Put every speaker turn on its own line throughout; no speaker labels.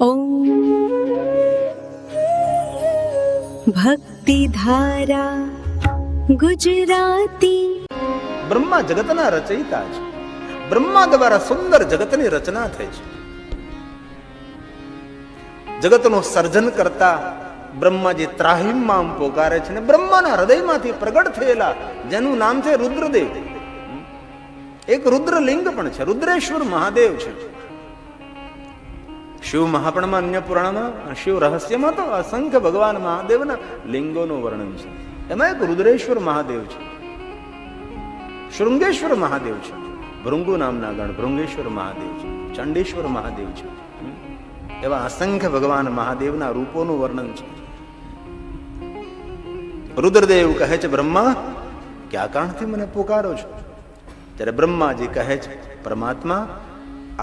ઓમ ભક્તિધારા ગુજરાતી.
બ્રહ્મા જગતના રચયિતા છે. બ્રહ્મા દ્વારા સુંદર જગતની રચના થઈ છે. જગતનું સર્જન કરતા બ્રહ્માજી ત્રાહિમમાં પોકારે છે. અને બ્રહ્માના હૃદયમાંથી પ્રગટ થયેલા જેનું નામ છે રુદ્રદેવ. એક રુદ્રલિંગ પણ છે, રુદ્રેશ્વર મહાદેવ છે. શિવ મહાપુરાણમાં, અન્ય પુરાણમાં, શિવ રહસ્યમાં તો અસંખ્ય ભગવાન મહાદેવના લિંગોનું વર્ણન છે. એમાં એક રુદ્રેશ્વર મહાદેવ છે, શૃંગેશ્વર મહાદેવ છે, ભૃંગુ નામના ગણ ભૃંગેશ્વર મહાદેવ છે, ચંડેશ્વર મહાદેવ છે. એવા અસંખ્ય ભગવાન મહાદેવના રૂપોનું વર્ણન છે. રુદ્રદેવ કહે છે, બ્રહ્મા ક્યાં કારણથી મને પુકારો છો? ત્યારે બ્રહ્માજી કહે છે, પરમાત્મા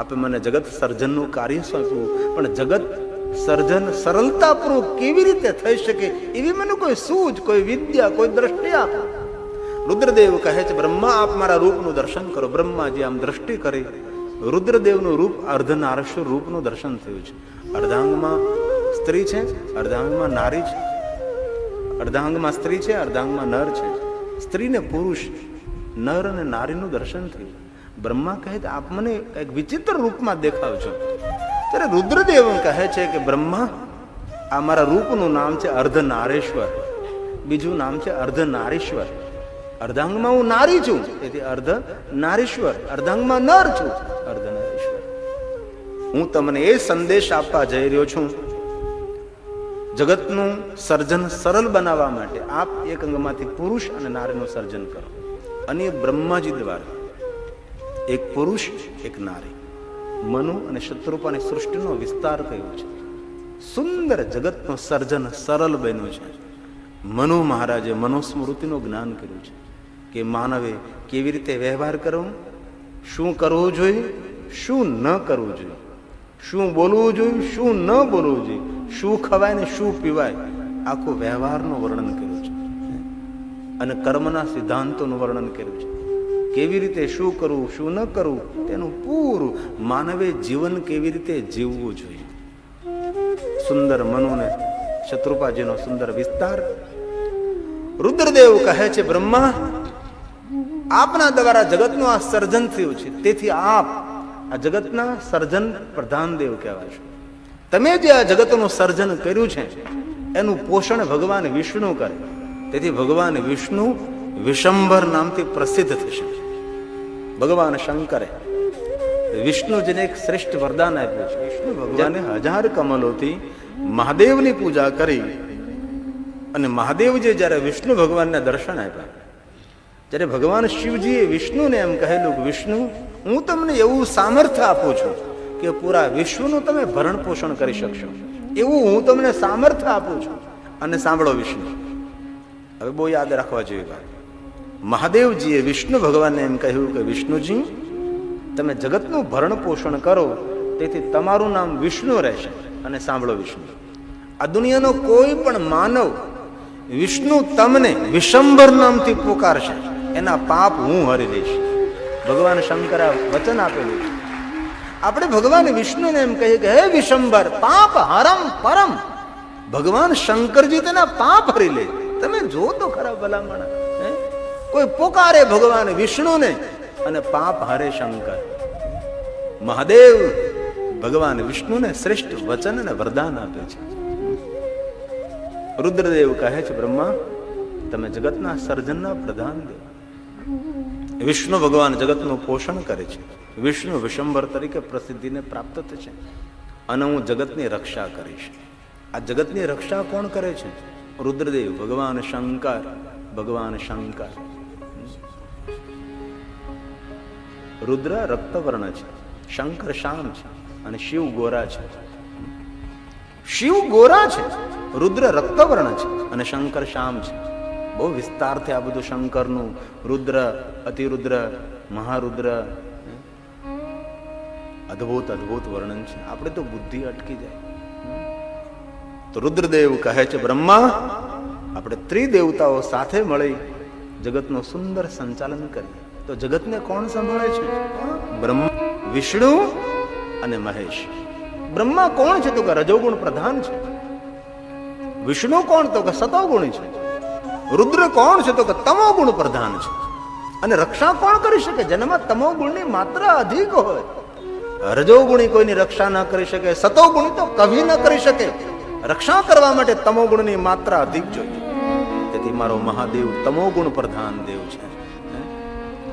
આપે મને જગત સર્જનનું કાર્ય સોંપ્યું, પણ જગત સર્જન સરળતાપૂર્વક કેવી રીતે થઈ શકે એવી મને કોઈ સૂઝ, કોઈ વિદ્યા, કોઈ દ્રષ્ટિ આપો. રુદ્રદેવ કહે છે, બ્રહ્મા આપ મારા રૂપનું દર્શન કરો. બ્રહ્માજી આમ દ્રષ્ટિ કરી, રુદ્રદેવનું રૂપ અર્ધનારીશ્વર રૂપનું દર્શન થયું છે. અર્ધાંગમાં સ્ત્રી છે, અર્ધાંગમાં નારી છે. અર્ધાંગમાં સ્ત્રી છે, અર્ધાંગમાં નર છે. સ્ત્રી ને પુરુષ, નર અને નારીનું દર્શન થયું. બ્રહ્મા કહે છે, આપ મને એક વિચિત્ર રૂપમાં દેખાવ છો. ત્યારે રુદ્રદેવ કહે છે કે બ્રહ્મા આ મારા રૂપનું નામ છે અર્ધનારેશ્વર, બીજું નામ છે અર્ધનારીશ્વર. અર્ધાંગમાં હું નારી છું, તેથી અર્ધ નારીશ્વર. અર્ધાંગમાં નર છું, અર્ધનારીશ્વર. હું તમને એ સંદેશ આપવા જઈ રહ્યો છું, જગતનું સર્જન સરળ બનાવવા માટે આપ એક અંગમાંથી પુરુષ અને નારીનું સર્જન કરો. અને એ બ્રહ્માજી દ્વારા એક પુરુષ એક નારી, મનુ અને શત્રુપાની સૃષ્ટિનો વિસ્તાર થયો છે. સુંદર જગતનું સર્જન સરળ બન્યું છે. મનુ મહારાજે મનુસ્મૃતિનું જ્ઞાન કર્યું છે કે માનવે કેવી રીતે વ્યવહાર કરવો, શું કરવું જોઈએ, શું ન કરવું જોઈએ, શું બોલવું જોઈએ, શું ન બોલવું જોઈએ, શું ખવાય ને શું પીવાય, આખું વ્યવહારનું વર્ણન કર્યું છે. અને કર્મના સિદ્ધાંતોનું વર્ણન કર્યું છે. કેવી રીતે શું કરવું, શું ન કરવું, તેનું પૂરું માનવે જીવન કેવી રીતે જીવવું જોઈએ. સુંદર મનુને શત્રુપાજીનો સુંદર વિસ્તાર. રુદ્રદેવ કહે છે, બ્રહ્મા આપના દ્વારા જગતનું આ સર્જન થયું છે, તેથી આપ આ જગતના સર્જન પ્રધાન દેવ કહેવાય છે. તમે જે આ જગતનું સર્જન કર્યું છે એનું પોષણ ભગવાન વિષ્ણુ કરે, તેથી ભગવાન વિષ્ણુ વિશંભર નામથી પ્રસિદ્ધ થશે. ભગવાન શંકરે વિષ્ણુજીને એક શ્રેષ્ઠ વરદાન આપ્યું છે. વિષ્ણુ ભગવાને 1000 કમલોથી મહાદેવની પૂજા કરી, અને મહાદેવજી જયારે વિષ્ણુ ભગવાનને દર્શન આપ્યા, ત્યારે ભગવાન શિવજીએ વિષ્ણુને એમ કહેલું કે વિષ્ણુ હું તમને એવું સામર્થ્ય આપું છું કે પૂરા વિશ્વનું તમે ભરણ પોષણ કરી શકશો, એવું હું તમને સામર્થ્ય આપું છું. અને સાંભળો વિષ્ણુ, હવે બહુ યાદ રાખવા જેવી વાત. મહાદેવજીએ વિષ્ણુ ભગવાનને એમ કહ્યું કે વિષ્ણુજી તમે જગતનું ભરણ પોષણ કરો, તેથી તમારું નામ વિષ્ણુ રહેશે. અને સાંભળો વિષ્ણુ, આ દુનિયાનો કોઈ પણ માનવ વિષ્ણુ તમને વિશંભર નામથી પુકારશે, એના પાપ હું હરી લઈશ. ભગવાન શંકરે વચન આપેલું છે. આપણે ભગવાન વિષ્ણુને એમ કહીએ કે હે વિશંભર પાપ હરમ પરમ. ભગવાન શંકરજી તેના પાપ હરી લે. તમે જો તો ખરા ભલામણ, કોઈ પોકારે ભગવાન વિષ્ણુને અને પાપ હરે શંકર. મહાદેવ ભગવાન વિષ્ણુને શ્રેષ્ઠ વચન અને વરદાન આપે છે. રુદ્રદેવ કહે છે, બ્રહ્મા તમે જગતના સર્જનના પ્રધાન દેવ. વિષ્ણુ ભગવાન જગતનું પોષણ કરે છે. વિષ્ણુ વિશંભર તરીકે પ્રસિદ્ધિને પ્રાપ્ત થશે, અને હું જગતની રક્ષા કરીશ. આ જગતની રક્ષા કોણ કરે છે? રુદ્રદેવ, ભગવાન શંકર. ભગવાન શંકર. રુદ્ર રક્તવર્ણ છે, શંકર શ્યામ છે, અને શિવ ગોરા છે. શિવ ગોરા છે, રુદ્ર રક્તવર્ણ છે, અને શંકર શ્યામ છે. બહુ વિસ્તારથી આ બધું શંકરનું, રુદ્ર, અતિરુદ્ર, મહારુદ્ર, અદ્ભુત અદ્ભુત વર્ણન છે. આપણે તો બુદ્ધિ અટકી જાય. તો રુદ્રદેવ કહે છે, બ્રહ્મા આપણે ત્રિદેવતાઓ સાથે મળી જગતનું સુંદર સંચાલન કરીએ. તો જગતને કોણ સંભાળે છે? બ્રહ્મા, વિષ્ણુ અને મહેશ. બ્રહ્મા કોણ છે? તો કે રજોગુણ પ્રધાન છે. વિષ્ણુ કોણ? તો કે સતોગુણી છે. રુદ્ર કોણ છે? તો કે તમોગુણ પ્રધાન છે. અને રક્ષા કોણ કરી શકે? જેનામાં તમોગુણની માત્રા અધિક હોય. રજોગુણી કોઈની રક્ષા ન કરી શકે, સતોગુણી તો કભી ન કરી શકે. રક્ષા કરવા માટે તમોગુણની માત્રા અધિક જોઈએ. તેથી મારો મહાદેવ તમોગુણ પ્રધાન દેવ છે.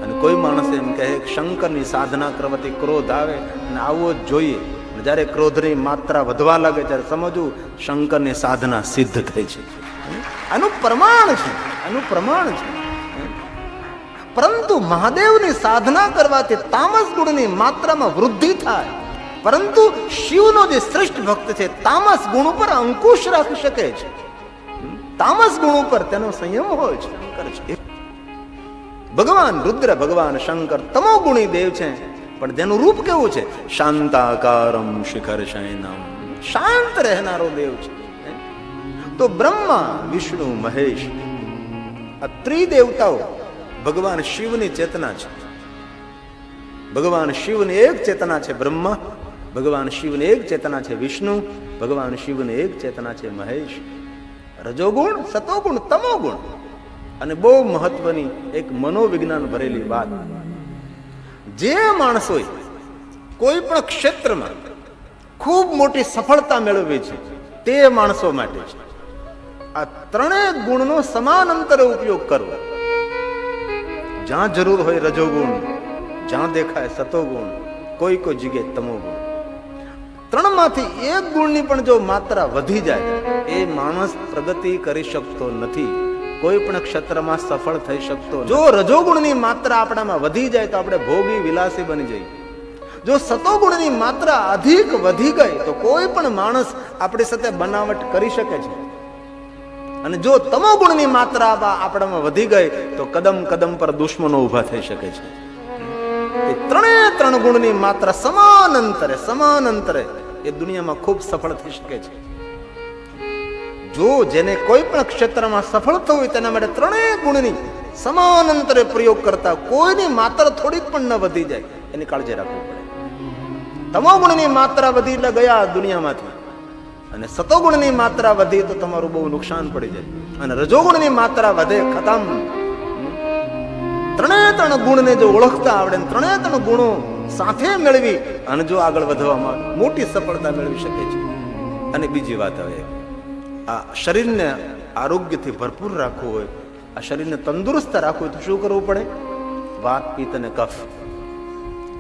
અને કોઈ માણસ એમ કહે શંકરની સાધના કરવાથી ક્રોધ આવે અને આવવો જ જોઈએ, જયારે ક્રોધની માત્રા વધવા લાગે ત્યારે સમજવું શંકરની સાધના સિદ્ધ થઈ છે. આનું પ્રમાણ છે, આનું પ્રમાણ છે. પરંતુ મહાદેવની સાધના કરવાથી તામસ ગુણની માત્રામાં વૃદ્ધિ થાય. પરંતુ શિવનો જે શ્રેષ્ઠ ભક્ત છે તામસ ગુણ ઉપર અંકુશ રાખી શકે છે. તામસ ગુણ ઉપર તેનો સંયમ હોય છે. શંકર છે ભગવાન રુદ્ર, ભગવાન શંકર તમો ગુણી દેવ છે. પણ તેનું રૂપ કેવું છે? શાંતાકારમ શિખર શયનમ, શાંત રહેનારો દેવ છે. તો બ્રહ્મા, વિષ્ણુ, મહેશ આ ત્રિદેવતાઓ ભગવાન શિવની ચેતના છે. ભગવાન શિવની એક ચેતના છે બ્રહ્મા, ભગવાન શિવની એક ચેતના છે વિષ્ણુ, ભગવાન શિવની એક ચેતના છે મહેશ. રજોગુણ, સતોગુણ, તમોગુણ. અને બહુ મહત્વની એક મનોવિજ્ઞાન ભરેલી વાત, જે માણસોએ કોઈ પણ ક્ષેત્રમાં ખૂબ મોટી સફળતા મેળવી છે તે માણસો માટે છે આ ત્રણેય ગુણનો સમાન અંતરે ઉપયોગ કરવો. જ્યાં જરૂર હોય રજોગુણ, જ્યાં દેખાય સતોગુણ, કોઈ કોઈ જગ્યાએ તમોગુણ. ત્રણમાંથી એક ગુણની પણ જો માત્રા વધી જાય એ માણસ પ્રગતિ કરી શકતો નથી, કોઈ પણ ક્ષેત્રમાં સફળ થઈ શકતો. જો રજોગુણની માત્રા આપણામાં વધી જાય તો આપણે ભોગી વિલાસી બની જઈએ. જો સતોગુણની માત્રા અધિક વધી ગઈ તો કોઈ પણ માણસ આપણી સાથે બનાવટ કરી શકે છે. અને જો તમોગુણની માત્રા આપણામાં વધી ગઈ તો કદમ કદમ પર દુશ્મનો ઉભા થઈ શકે છે. એ ત્રણ ગુણની માત્રા સમાન અંતરે એ દુનિયામાં ખૂબ સફળ થઈ શકે છે. જો જેને કોઈ પણ ક્ષેત્રમાં સફળ થવું હોય તેના માટે ત્રણેય ગુણની સમાન અંતરે પ્રયોગ કરતા કોઈની માત્રા થોડીક પણ ન વધી જાય એની કાળજી રાખવી પડે. તમોગુણની માત્રા વધી એટલે ગયા દુનિયામાંથી, અને સતોગુણની માત્રા વધી તો તમારું બહુ નુકસાન પડી જાય, અને રજોગુણની માત્રા વધે ખતમ. ત્રણ ગુણને જો ઓળખતા આવડે, ત્રણ ગુણો સાથે મેળવી અને જો આગળ વધવામાં મોટી સફળતા મેળવી શકે છે. અને બીજી વાત હવે, આ શરીરને આરોગ્યથી ભરપૂર રાખવું હોય, આ શરીરને તંદુરસ્ત રાખવું હોય તો શું કરવું પડે? વાત, પિત્ત અને કફ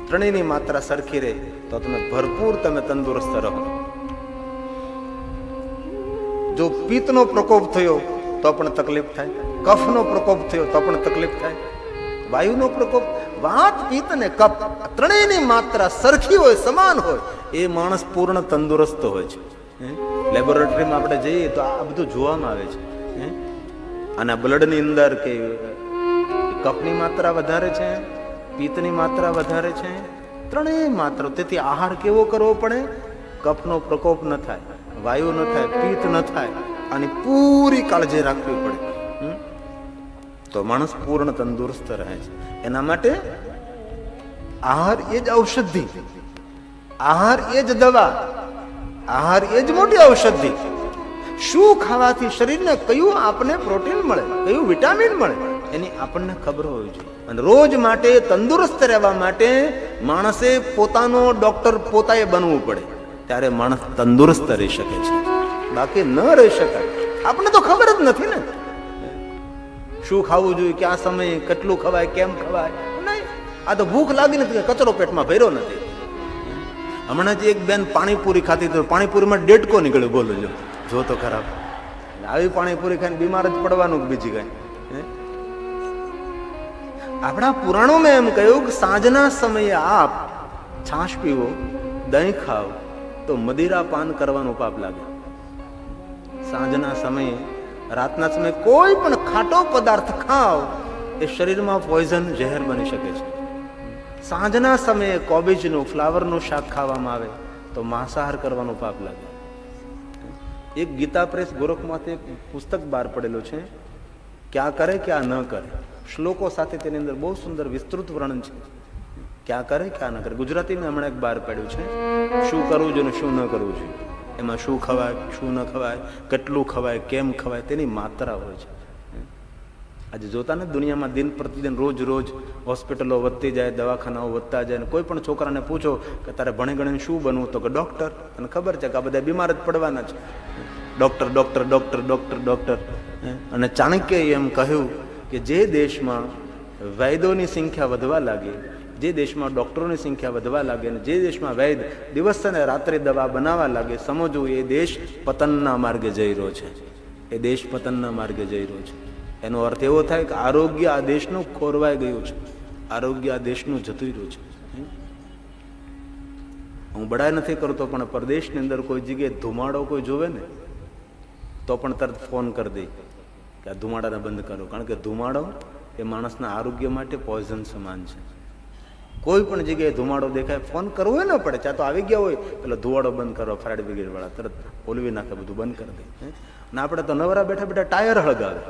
ત્રણેયની માત્રા સરખી રહે તો તમે ભરપૂર તંદુરસ્ત રહો. જો પિત્તનો પ્રકોપ થયો તો પણ તકલીફ થાય, કફનો પ્રકોપ થયો તો પણ તકલીફ થાય, વાયુનો પ્રકોપ, વાત, પિત્ત અને કફ ત્રણેયની માત્રા સરખી હોય, સમાન હોય, એ માણસ પૂર્ણ તંદુરસ્ત હોય છે. લેબોરેટરીમાં આપણે જઈએ તો આ બધું જોવામાં આવે છે. અને બ્લડની અંદર કે કફની માત્રા વધારે છે, પિત્તની માત્રા વધારે છે, ત્રણેય માત્રા. તેથી આહાર કેવો કરવો પડે? કફનો પ્રકોપ ન થાય, વાયુ ન થાય, પિત્ત ન થાય, અને પૂરી કાળજી રાખવી પડે. તો માણસ પૂર્ણ તંદુરસ્ત રહે છે. એના માટે આહાર એ જ ઔષધિ, આહાર એ જ દવા, આહાર એ જ મોટી ઔષધિ. શું ખાવાથી શરીરને કયું આપણને પ્રોટીન મળે, કયું વિટામિન મળે એની આપણને ખબર હોવી જોઈએ. અને રોજ માટે તંદુરસ્ત રહેવા માટે માણસે પોતાનો ડોક્ટર પોતાએ બનવું પડે, ત્યારે માણસ તંદુરસ્ત રહી શકે છે. બાકી ન રહી શકાય. આપણને તો ખબર જ નથી ને શું ખાવું જોઈએ, ક્યાં સમયે કેટલું ખવાય, કેમ ખવાય. નહીં, આ તો ભૂખ લાગી નથી, કચરો પેટમાં ભર્યો નથી. હમણાં જ એક બેન પાણીપુરી ખાતી તો પાણીપુરીમાં ડેટકો નીકળ્યો. બોલો જો તો ખરાબ. આવી પાણીપુરી ખાઈને બીમાર જ પડવાનું બીજી કઈ. આપણા પુરાણોમાં એમ કહ્યું કે સાંજના સમયે આપ છાશ પીવો, દહીં ખાઓ તો મદિરા પાન કરવાનું પાપ લાગે. સાંજના સમયે, રાતના સમયે કોઈ પણ ખાટો પદાર્થ ખાઓ એ શરીરમાં પોઈઝન, ઝેર બની શકે છે. સાંજના સમયે કોબીજનું, ફ્લાવરનું શાક ખાવામાં આવે તો માંસાહાર કરવાનું પાપ લાગે. એક ગીતા પ્રેસ ગોરખમાંથી એક પુસ્તક બહાર પડેલું છે, ક્યાં કરે ક્યાં ન કરે, શ્લોકો સાથે તેની અંદર બહુ સુંદર વિસ્તૃત વર્ણન છે. ક્યાં કરે ક્યાં ન કરે. ગુજરાતીમાં હમણાં એક બહાર પાડ્યું છે, શું કરવું જોઈએ ને શું ન કરવું જોઈએ. એમાં શું ખવાય, શું ન ખવાય, કેટલું ખવાય, કેમ ખવાય, તેની માત્રા હોય છે. આજે જોતા ને દુનિયામાં દિન પ્રતિદિન રોજ રોજ હોસ્પિટલો વધતી જાય, દવાખાનાઓ વધતા જાય. કોઈ પણ છોકરાને પૂછો કે તારે ભણી ગણીને શું બનવું, તો કે ડોક્ટર. અને ખબર છે કે આ બધા બીમાર જ પડવાના છે. Doctor doctor doctor doctor doctor. અને ચાણક્યએ એમ કહ્યું કે જે દેશમાં વૈદોની સંખ્યા વધવા લાગે, જે દેશમાં ડોક્ટરોની સંખ્યા વધવા લાગે, અને જે દેશમાં વૈદ દિવસ અને રાત્રે દવા બનાવવા લાગે, સમજવું એ દેશ પતનના માર્ગે જઈ રહ્યો છે. એ દેશ પતનના માર્ગે જઈ રહ્યો છે. એનો અર્થ એવો થાય કે આરોગ્ય આ દેશનું ખોરવાઈ ગયું છે, આરોગ્ય આ દેશનું જતું રહ્યું છે. હું બડાઈ નથી કરતો, પણ પરદેશની અંદર કોઈ જગ્યાએ ધુમાડો કોઈ જોવે ને તો પણ તરત ફોન કરી દે કે આ ધુમાડાને બંધ કરો. કારણ કે ધુમાડો એ માણસના આરોગ્ય માટે પોઈઝન સમાન છે. કોઈ પણ જગ્યાએ ધુમાડો દેખાય, ફોન કરવો ન પડે, ચા તો આવી ગયા હોય પેલો ધુવાડો બંધ કરો, ફાયર બ્રિગેડ વાળા તરત ઓલવી નાખે, બધું બંધ કરી દે. અને આપણે તો નવરા બેઠા બેઠા ટાયર હળગાવે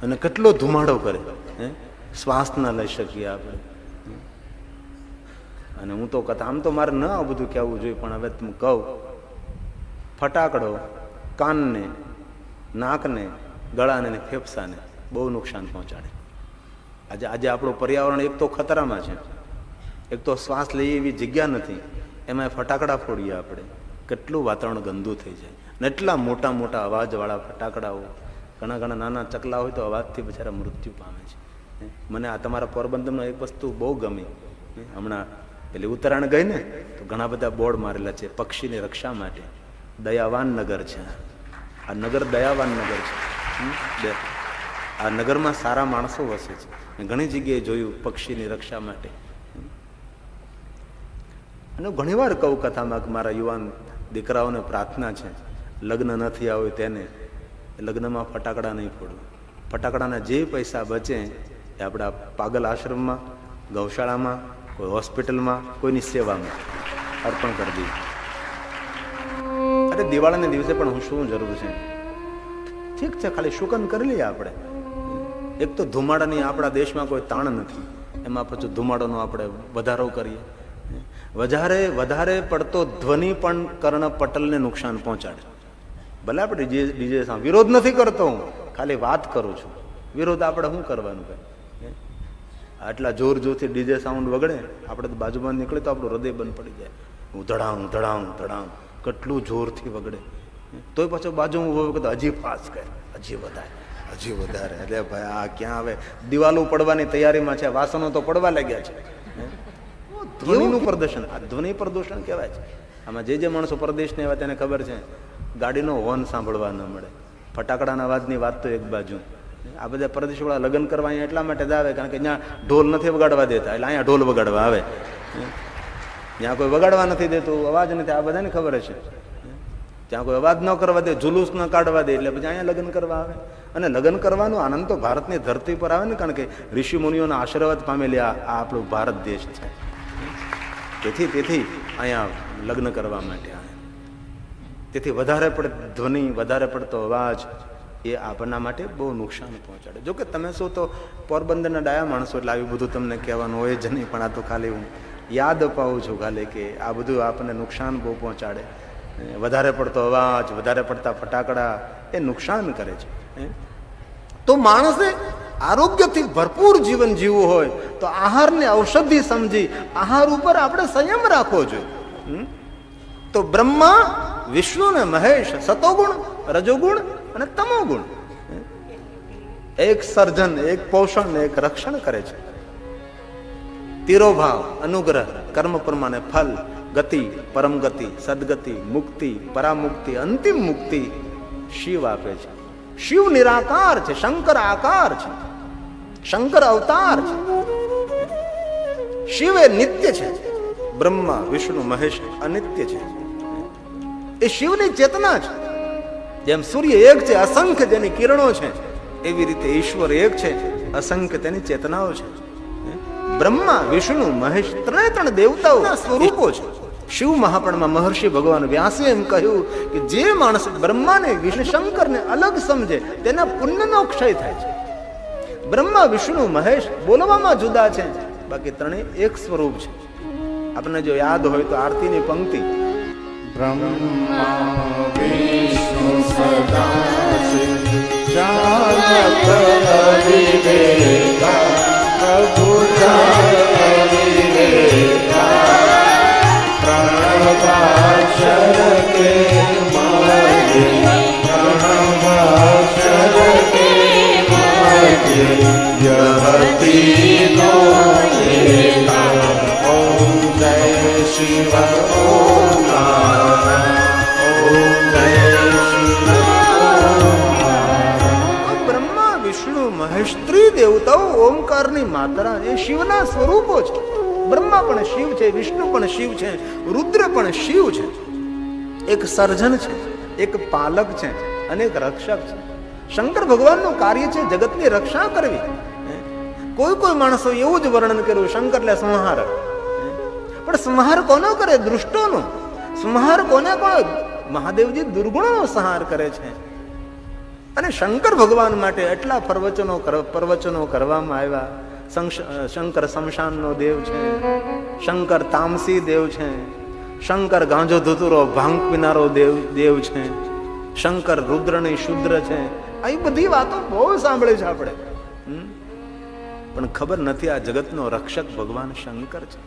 અને કેટલો ધુમાડો કરે, શ્વાસ ના લઈ શકીએ આપણે. અને હું તો કથા, આમ તો મારે ન આ બધું કહેવું જોઈએ, પણ હવે હું કહું, ફટાકડો કાનને, નાકને, ગળાને ને ફેફસાને બહુ નુકસાન પહોંચાડે. આજે આજે આપણું પર્યાવરણ એક તો ખતરામાં છે, એક તો શ્વાસ લઈએ એવી જગ્યા નથી, એમાં ફટાકડા ફોડીએ આપણે, કેટલું વાતાવરણ ગંદુ થઈ જાય. ને એટલા મોટા મોટા અવાજવાળા ફટાકડાઓ, ઘણા ઘણા નાના ચકલા હોય તો અવાજથી બિચારા મૃત્યુ પામે છે. મને આ તમારા પોરબંદરમાં એક વસ્તુ બહુ ગમી. હમણાં પેલી ઉત્તરાયણ ગઈ ને તો ઘણા બધા બોર્ડ મારેલા છે પક્ષીની રક્ષા માટે. દયાવાન નગર છે આ નગર, દયાવાન નગર છે. આ નગરમાં સારા માણસો વસે છે. ઘણી જગ્યાએ જોયું પક્ષીની રક્ષા માટે. અને ઘણી વાર કહું કથામાં કે મારા યુવાન દીકરાઓને પ્રાર્થના છે, લગ્ન નથી આવ્યું તેને લગ્નમાં ફટાકડા નહીં ફોડવું. ફટાકડાના જે પૈસા બચે એ આપણા પાગલ આશ્રમમાં, ગૌશાળામાં, કોઈ હોસ્પિટલમાં, કોઈની સેવામાં અર્પણ કરી દઈએ. અરે દિવાળીના દિવસે પણ હું શું જરૂર છે? ઠીક છે, ખાલી શુકન કરી લઈએ આપણે. એક તો ધુમાડાની આપણા દેશમાં કોઈ તાણ નથી, એમાં પછી ધુમાડોનો આપણે વધારો કરીએ. વધારે પડતો ધ્વનિ પણ કર્ણ પટલને નુકસાન પહોંચાડે. ભલે આપણે ડીજે સાઉન્ડ વિરોધ નથી કરતો, હું ખાલી વાત કરું છું. વિરોધ આપણે શું કરવાનું ભાઈ? આટલા જોર જોરથી ડીજે સાઉન્ડ વગડે, આપણે તો બાજુમાં નીકળે તો આપણું હૃદય બંધ પડી જાય. હું ધડામ ધડામ ધડામ કેટલું જોરથી વગડે, તોય પાછો બાજુ હું હજી ફાસ કરે, હજી વધારે, હજી વધારે. એટલે ભાઈ આ ક્યાં આવે? દિવાલો પડવાની તૈયારીમાં છે, વાસણો તો પડવા લાગ્યા છે. ધ્વનિનું પ્રદર્શન, આ ધ્વનિ પ્રદૂષણ કહેવાય છે. આમાં જે માણસો પરદેશને એવા તેને ખબર છે, ગાડીનો હોર્ન સાંભળવા ન મળે. ફટાકડાના અવાજની વાત તો એક બાજુ. આ બધા પરદેશવાળા લગ્ન કરવા અહીંયા એટલા માટે જ આવે કારણ કે ત્યાં ઢોલ નથી વગાડવા દેતા, એટલે અહીંયા ઢોલ વગાડવા આવે. જ્યાં કોઈ વગાડવા નથી દેતું, અવાજ નથી, આ બધાને ખબર છે. ત્યાં કોઈ અવાજ ન કરવા દે, જુલુસ ન કાઢવા દે, એટલે પછી અહીંયા લગ્ન કરવા આવે. અને લગ્ન કરવાનો આનંદ તો ભારતની ધરતી પર આવે ને, કારણ કે ઋષિ મુનિઓના આશીર્વાદ પામેલી આ આપણું ભારત દેશ છે. તેથી અહીંયા લગ્ન કરવા માટે આવે. તેથી વધારે પડતો ધ્વનિ, વધારે પડતો અવાજ એ આપણા માટે બહુ નુકસાન પહોંચાડે. જોકે તમે શું તો પોરબંદરના ડાયા માણસો, એટલે આવી બધું તમને કહેવાનું હોય જ નહીં, પણ આ તો ખાલી હું યાદ અપાવું છું ખાલી કે આ બધું આપણને નુકસાન બહુ પહોંચાડે. વધારે પડતો અવાજ, વધારે પડતા ફટાકડા એ નુકસાન કરે છે. તો માણસે આરોગ્યથી ભરપૂર જીવન જીવવું હોય તો આહારને ઔષધિ સમજી આહાર ઉપર આપણે સંયમ રાખવો જોઈએ. તો બ્રહ્મા, વિષ્ણુ ને મહેશ સતોગુણ, રજોગુણ અને તમોગુણ, એક સર્જન, એક પોષણ, એક રક્ષણ કરે છે. તિરોભાવ, અનુગ્રહ, કર્મ પ્રમાણે ફલ, ગતિ, પરમ ગતિ, સદગતિ, મુક્તિ, પરામુક્તિ, અંતિમ મુક્તિ શિવ આપે છે. શિવ નિરાકાર છે, શંકર આકાર છે, શંકર અવતાર છે. શિવ એ નિત્ય છે, બ્રહ્મા, વિષ્ણુ, મહેશ અનિત્ય છે. એ શિવની ચેતના છે. જેમ સૂર્ય એક છે, અસંખ્ય જેની કિરણો છે, એવી રીતે ઈશ્વર એક છે, અસંખ્ય તેની ચેતનાઓ છે. બ્રહ્મા, વિષ્ણુ, મહેશ ત્રણે દેવતાઓના સ્વરૂપો છે. શિવ મહાપણમાં મહર્ષિ ભગવાન વ્યાસે એમ કહ્યું કે જે માણસ બ્રહ્માને, વિષ્ણુ, શંકરને અલગ સમજે તેના પુણ્યનો ક્ષય થાય છે. બ્રહ્મા, વિષ્ણુ, મહેશ બોલવામાં જુદા છે, બાકી ત્રણેય એક સ્વરૂપ છે. આપણને જો યાદ હોય તો આરતીની પંક્તિ,
બ્રહ્મા વિષ્ણુ સદાશિવ જાનક વિવેકા પ્રભુ જાનક વિવેકા પ્રણવાક્ષર કે માર્ગે પ્રણવાક્ષર કે માર્ગે યહતીનો એકા ઓમ જય શિવ ઓમ
વિષ્ણુ મહેશ ત્રિદેવતાઓ ઓમકારની માત્રા એ શિવના સ્વરૂપો છે. બ્રહ્મા પણ શિવ છે, વિષ્ણુ પણ શિવ છે, રુદ્ર પણ શિવ છે. એક સર્જન છે, એક પાલક છે અને એક રક્ષક છે. શંકર ભગવાનનું કાર્ય છે જગતની રક્ષા કરવી. કોઈ માણસો એવું જ વર્ણન કર્યું, શંકર એટલે સંહારક. પણ સંહાર કોનો કરે? દુષ્ટોનો. સંહાર કોને કોણ? મહાદેવજી દુર્ગુણોનો સંહાર કરે છે. અને શંકર ભગવાન માટે એટલા પ્રવચનો કરવામાં આવ્યા. શંકર શમશાનનો દેવ છે, શંકર તામસી દેવ છે, શંકર ગાંજો ધતુરો ભાંગ પીનારો દેવ છે, શંકર રુદ્રની શુદ્ર છે. આ બધી વાતો બહુ સાંભળી છે આપણે, પણ ખબર નથી આ જગતનો રક્ષક ભગવાન શંકર છે.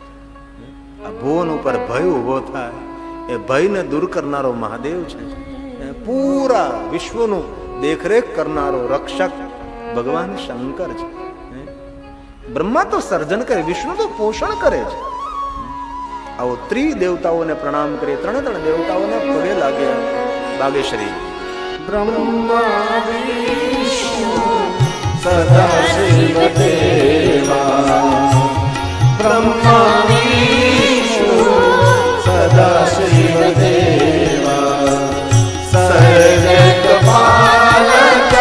આ ભુવન ઉપર ભય ઉભો થાય એ ભયને દૂર કરનારો મહાદેવ છે. પૂરા વિશ્વનું દેખરેખ કરનારો રક્ષક ભગવાન શંકર છે. બ્રહ્મા તો સર્જન કરે, વિષ્ણુ તો પોષણ કરે છે. આવો ત્રિદેવતાઓને પ્રણામ કરીએ. ત્રણે દેવતાઓને પગે લાગે બાગેશ્વરી.
બ્રહ્મા વિષ્ણુ સદાશિવ દેવા બ્રહ્મા વિષ્ણુ સદાશિવ દેવા સર્જક પાલક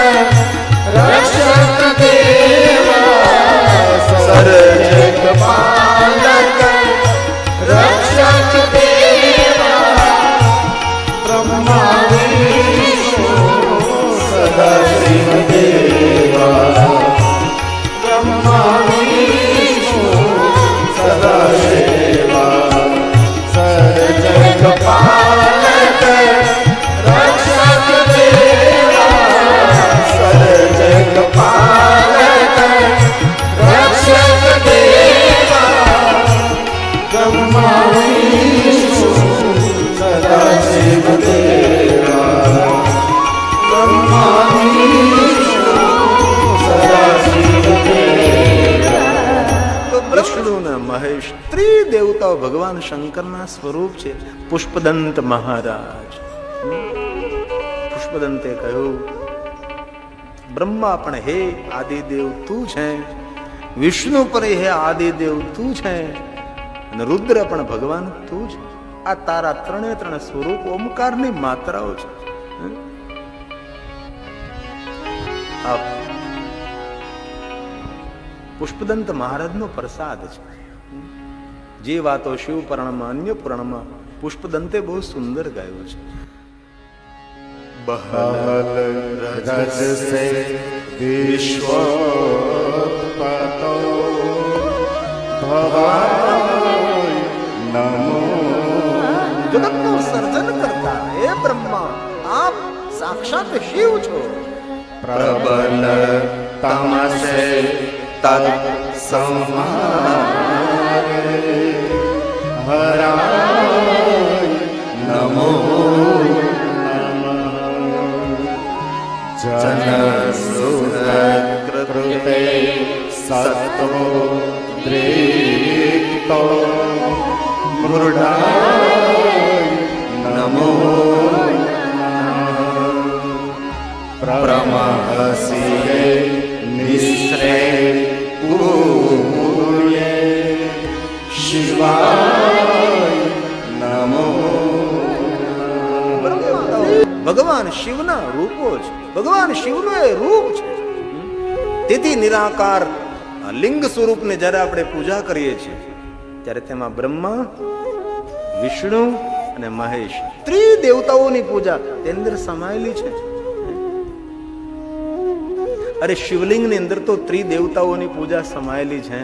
રક્ષક દેવા સર્જક પાલક રક્ષક દેવા બ્રહ્મા વિષ્ણુ સદાશિવ દેવા બ્રહ્મા વિષ્ણુ સદાશિવા સર્જક પાલક રક્ષક દેવા સર્જક પાલક રક્ષક દેવા બ્રહ્મા વિષ્ણુ સદાશિવ દેવા બ્રહ્મા વિષ્ણુ સદાશિવ દેવા.
વિષ્ણુ ને મહેશ ત્રિદેવતાઓ ભગવાન શંકરના સ્વરૂપ છે. પુષ્પદંત મહારાજ, પુષ્પદંતે કહ્યું, બ્રહ્મા પણ હે આદિદેવ તું છે, વિષ્ણુ પણ હે આદિદેવ તું છે, અને રુદ્ર પણ ભગવાન તું છે. આ તારા ત્રણે સ્વરૂપ ઓમકારની માત્રાઓ છે. આ પુષ્પદંત મહારાજનો પ્રસાદ છે. જે વાતો શિવ પુરાણમાં, અન્ય પુરાણમાં પુષ્પદંતે બહુ સુંદર ગાયું છે.
બહલ રજ સે વિશ્વોત્પતો ભવાય નમો.
જગતનું સર્જન કરતા હે બ્રહ્મા, આપ સાક્ષાત શિવ છો.
પ્રબલ તમસે તત્ સંહારે હરાય નમો જન સુર કૃતે સત્વો દ્રિક્તો મૃડાય નમો પ્રમહસિએ નિશ્રે પૂર્ણે શિવાય નમો.
ભગવાન શિવના રૂપો છે. ભગવાન શિવનું એ રૂપ છે. તેથી નિરાકાર લિંગ સ્વરૂપને જ્યારે આપણે પૂજા કરીએ છીએ ત્યારે તેમાં બ્રહ્મા, વિષ્ણુ અને મહેશ ત્રિદેવતાઓની પૂજા તેની અંદર સમાયેલી છે. અરે શિવલિંગની અંદર તો ત્રિદેવતાઓની પૂજા સમાયેલી છે.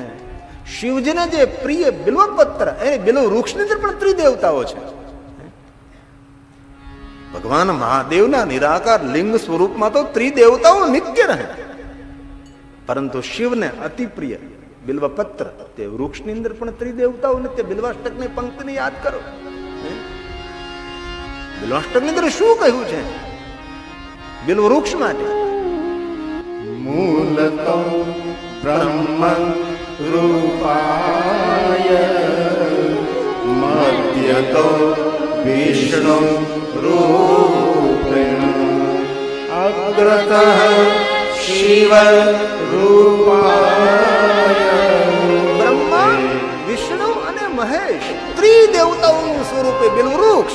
શિવજીને જે પ્રિય બિલ્વપત્ર, એ બિલ્વ વૃક્ષની અંદર પણ ત્રિદેવતાઓ છે. ભગવાન મહાદેવના નિરાકાર લિંગ સ્વરૂપમાં તો ત્રિદેવતાઓ નિત્ય રહે, પરંતુ શિવને અતિ પ્રિય બિલ્વપત્ર, તે વૃક્ષની અંદર પણ ત્રિદેવતાઓ નિત્ય. બિલ્વાષ્ટકની પંક્તિને યાદ કરો. બિલ્વાષ્ટકની અંદર શું કહ્યું છે બિલ્વ વૃક્ષ માટે?
મૂલતો બ્રહ્મ રૂપાય મધ્યતો વિષ્ણુ રૂપેણ અગ્રતઃ શિવ રૂપાય.
બ્રહ્મા, વિષ્ણુ અને મહેશ ત્રિદેવતાઓનું સ્વરૂપે બિલ્વ વૃક્ષ,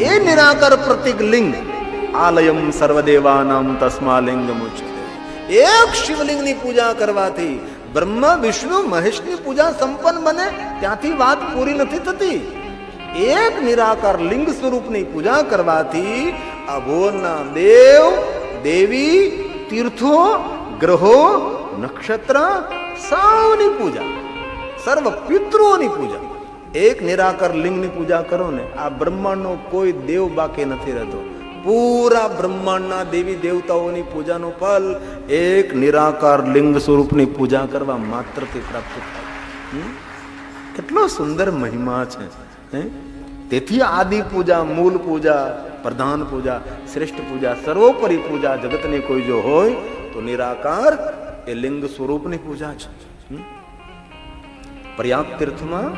એ નિરાકાર પ્રતિક લિંગ. આલયમ સર્વદેવાનામ તસ્મા લિંગમ ઉચ્યતે. એક શિવલિંગની પૂજા કરવાથી બ્રહ્મા, વિષ્ણુ, મહેશની પૂજા સંપન્ન બને, ત્યાંથી વાત પૂરી નથી થતી. એક નિરાકાર લિંગ સ્વરૂપની પૂજા કરવાથી આ ભુવનના દેવ, દેવી, તીર્થો, ગ્રહો, નક્ષત્ર સૌની પૂજા, સર્વ પિતૃઓની પૂજા. એક નિરાકાર લિંગની પૂજા કરો ને, આ બ્રહ્માંડનો કોઈ દેવ બાકી નથી રહેતો. પૂરા બ્રહ્માંડના દેવી દેવતાઓની પૂજાનું ફલ એક નિરાકાર લિંગ સ્વરૂપની પૂજા કરવા માત્રથી પ્રાપ્ત થાય. કેટલો સુંદર મહિમા છે. તેથી આદિ પૂજા, મૂળ પૂજા, પ્રધાન પૂજા, શ્રેષ્ઠ પૂજા, સર્વોપરી પૂજા જગતની કોઈ જો હોય તો નિરાકાર એ લિંગ સ્વરૂપની પૂજા છે. પ્રયાગ તીર્થમાં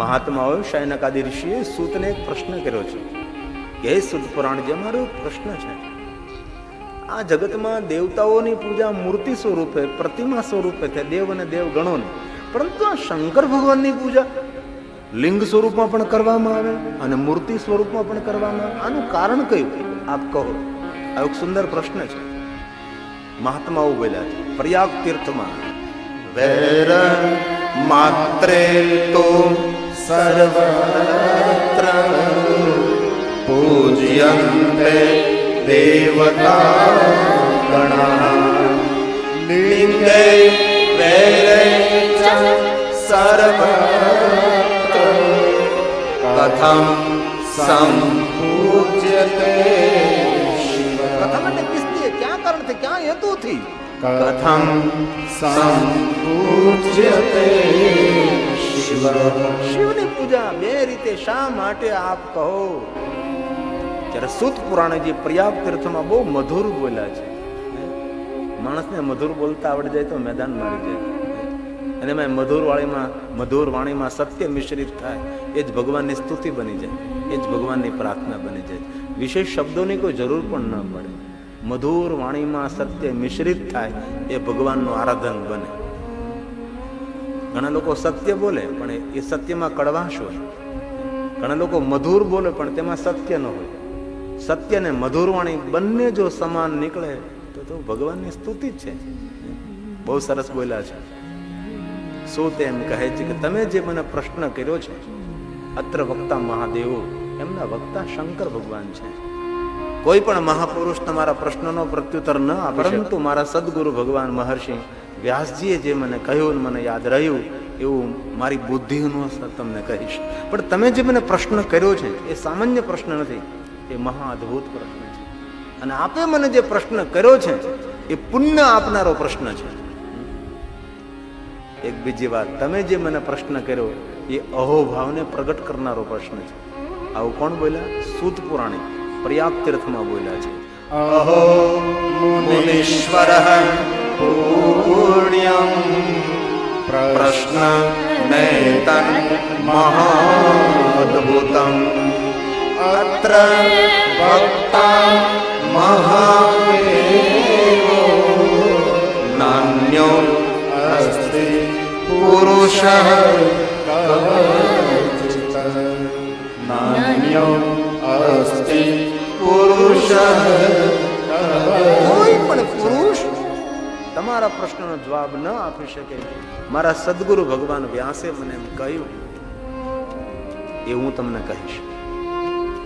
મહાત્માઓએ શાયનકાદી ઋષિએ સૂતને એક પ્રશ્ન કર્યો છે કે હે સૂત પુરાણજી, અમારો એક પ્રશ્ન છે. આ જગતમાં દેવતાઓની પૂજા મૂર્તિ સ્વરૂપે, પ્રતિમા સ્વરૂપે થાય, દેવ અને દેવ ગણોને, પરંતુ આ શંકર ભગવાનની પૂજા લિંગ સ્વરૂપમાં પણ કરવામાં આવે અને મૂર્તિ સ્વરૂપમાં પણ કરવામાં આવે. આનું કારણ કયું આપ કહો? આ એક સુંદર પ્રશ્ન છે. મહાત્માઓ બોલ્યા છે પ્રયાગ તીર્થમાં,
વૈર માત્રે તો સર્વત્ર પૂજ્યન્તે દેવતા ગણાઃ લિંગે વૈરે ચ સર્વત્ર કથમ સંપૂજ્યતે શિવ.
કથમ એટલે કિસ લીએ, ક્યાં કારણથી, ક્યાં હેતુથી?
કથમ સંપૂજ્યતે શિવ.
શિવની પૂજા બે રીતે શા માટે આપ કહો? ત્યારે સૂત પુરાણે જે પ્રયાગ તીર્થમાં બહુ મધુર બોલ્યા છે. માણસને મધુર બોલતા આવડી જાય તો મેદાન મારી જાય. અને એમાં મધુર વાણીમાં સત્ય મિશ્રિત થાય, એ જ ભગવાનની સ્તુતિ બની જાય, એ જ ભગવાનની પ્રાર્થના બની જાય. વિશેષ શબ્દોની કોઈ જરૂર પણ ન પડે. મધુર વાણીમાં સત્ય મિશ્રિત થાય, એ ભગવાનનું આરાધન બને. ઘણા લોકો સત્ય બોલે પણ એ સત્યમાં કડવાશ હોય. ઘણા લોકો મધુર બોલે પણ તેમાં સત્ય ન હોય. સત્ય ને મધુર વાણી બંને જો સમાન નીકળે તો ભગવાનની સ્તુતિ જ છે. બહુ સરસ બોલ્યા છે. શું તેમ કહે છે કે તમે જે મને પ્રશ્ન કર્યો છે, અત્ર વક્તા મહાદેવો, એમના વક્તા શંકર ભગવાન છે. કોઈ પણ મહાપુરુષ તમારા પ્રશ્નનો પ્રત્યુત્તર ન આપે, પરંતુ મારા સદગુરુ ભગવાન મહર્ષિ વ્યાસજીએ જે મને કહ્યું, મને યાદ રહ્યું, એવું મારી બુદ્ધિ અનુસાર તમને કહીશ. પણ તમે જે મને પ્રશ્ન કર્યો છે એ સામાન્ય પ્રશ્ન નથી, એ મહા અદ્ભુત પ્રશ્ન છે. અને આપે મને જે પ્રશ્ન કર્યો છે એ પુણ્ય આપનારો પ્રશ્ન છે. એક બીજી વાત, તમે જે મને પ્રશ્ન કર્યો એ અહોભાવને પ્રગટ કરનારો પ્રશ્ન છે. આવું કોણ બોલ્યા? સૂત પુરાણી પ્રયાગ તીર્થમાં બોલ્યા છે.
અહો મુનીશ્વરઃ પુણ્યં પ્રશ્ન નૈતન મહાદ્ભુતં અત્ર વક્તા મહાદેવો નાન્યો અસ્તિ પુરુષઃ કવચિત નાન્યો અસ્તિ પુરુષઃ.
કોઈ પણ પુરુષ તમારા પ્રશ્નનો જવાબ ન આપી શકે. મારા સદગુરુ ભગવાન વ્યાસે મને એમ કહ્યું, એ હું તમને કહીશ.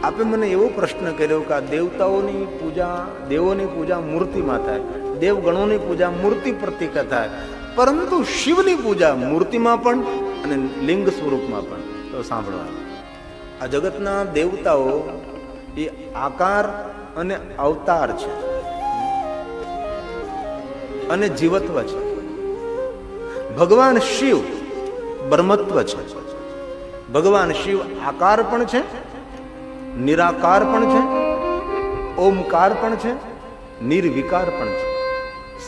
આપે મને એવો પ્રશ્ન કર્યો કે આ દેવતાઓની પૂજા, દેવોની પૂજા મૂર્તિમાં થાય, દેવગણોની પૂજા મૂર્તિ પ્રતિક થાય, પરંતુ શિવની પૂજા મૂર્તિમાં પણ અને લિંગ સ્વરૂપમાં પણ. તો સાંભળવાનું, આ જગતના દેવતાઓ એ આકાર અને અવતાર છે અને જીવત્વ છે. ભગવાન શિવ બ્રહ્મત્વ છે. ભગવાન શિવ આકાર પણ છે, નિરાકાર પણ છે, ઓમકાર પણ છે, નિર્વિકાર પણ છે,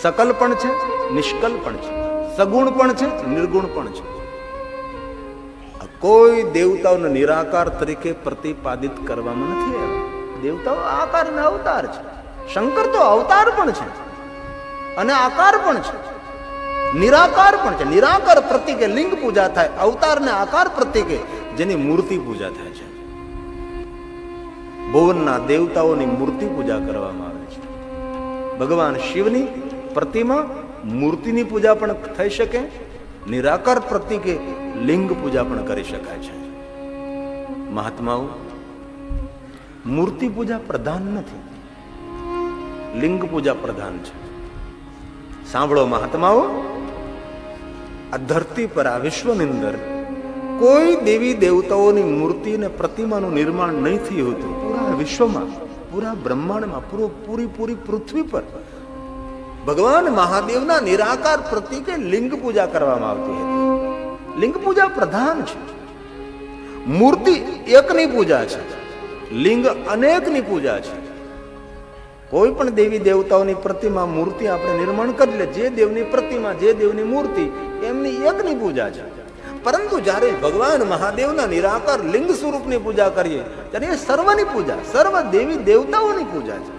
સકલ પણ છે, નિષ્કલ પણ છે, સગુણ પણ છે, નિર્ગુણ પણ છે. કોઈ દેવતાઓને નિરાકાર તરીકે પ્રતિપાદિત કરવામાં નથી આવ્યા. દેવતાઓ આકાર અને અવતાર છે. શંકર તો અવતાર પણ છે અને આકાર પણ છે, નિરાકાર પણ છે. નિરાકાર પ્રતીકે લિંગ પૂજા થાય, અવતાર ને આકાર પ્રતીકે જેની મૂર્તિ પૂજા થાય છે. ભુવનના દેવતાઓની મૂર્તિ પૂજા કરવામાં આવે છે. ભગવાન શિવની પ્રતિમા મૂર્તિની પૂજા પણ થઈ શકે, નિરાકાર પ્રતીકે લિંગ પૂજા પણ કરી શકાય છે. મહાત્માઓ, મૂર્તિ પૂજા પ્રધાન નથી, લિંગ પૂજા પ્રધાન છે. સાંભળો મહાત્માઓ, આ ધરતી પર, આ વિશ્વની અંદર કોઈ દેવી દેવતાઓની મૂર્તિ અને પ્રતિમાનું નિર્માણ નહીં થયું હતું. પૂરા વિશ્વમાં, પૂરા બ્રહ્માંડમાં, પૂરી પૃથ્વી પર ભગવાન મહાદેવના નિરાકાર પ્રતીકે લિંગ પૂજા કરવામાં આવતી હતી. લિંગ પૂજા પ્રધાન છે. મૂર્તિ એકની પૂજા છે, લિંગ અનેકની પૂજા છે. કોઈ પણ દેવી દેવતાઓની પ્રતિમા મૂર્તિ આપણે નિર્માણ કરી લે, જે દેવની પ્રતિમા, જે દેવની મૂર્તિ, એમની એકની પૂજા છે. પરંતુ જ્યારે ભગવાન મહાદેવના નિરાકાર લિંગ સ્વરૂપની પૂજા કરીએ ત્યારે એ સર્વની પૂજા, સર્વ દેવી દેવતાઓની પૂજા છે.